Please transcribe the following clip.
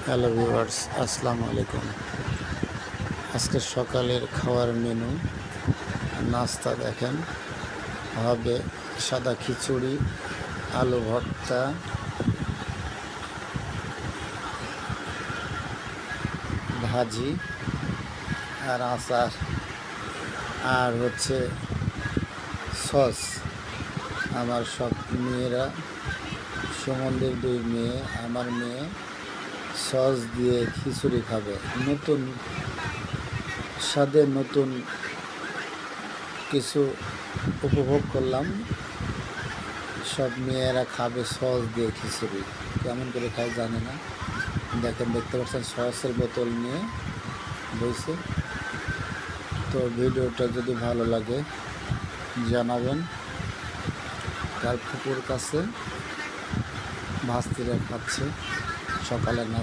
Hello viewers, আসসালামু আলাইকুম। আজকে সকালের খাওয়ার মেনু নাস্তা দেখেন হবে সাদা খিচুড়ি, আলু ভর্তা, ভাজি আর আচার আর হচ্ছে সস। আমার সব মেয়েরা, সুমনদের 2 মেয়ে, আমার মেয়ে সস দিয়ে খিচুড়ি খাবে। নতুন স্বাদে নতুন কিছু উপভোগ করলাম। সব মেয়েরা খাবে সস দিয়ে খিচুড়ি। কেমন করে খায় জানে না। দেখতে পাচ্ছেন সসের বোতল নিয়ে বইছে। তো ভিডিওটা যদি ভালো লাগে জানাবেন। তার পুকুর কাছে ভাস্তিরা খাচ্ছে সকালের নাস্তা।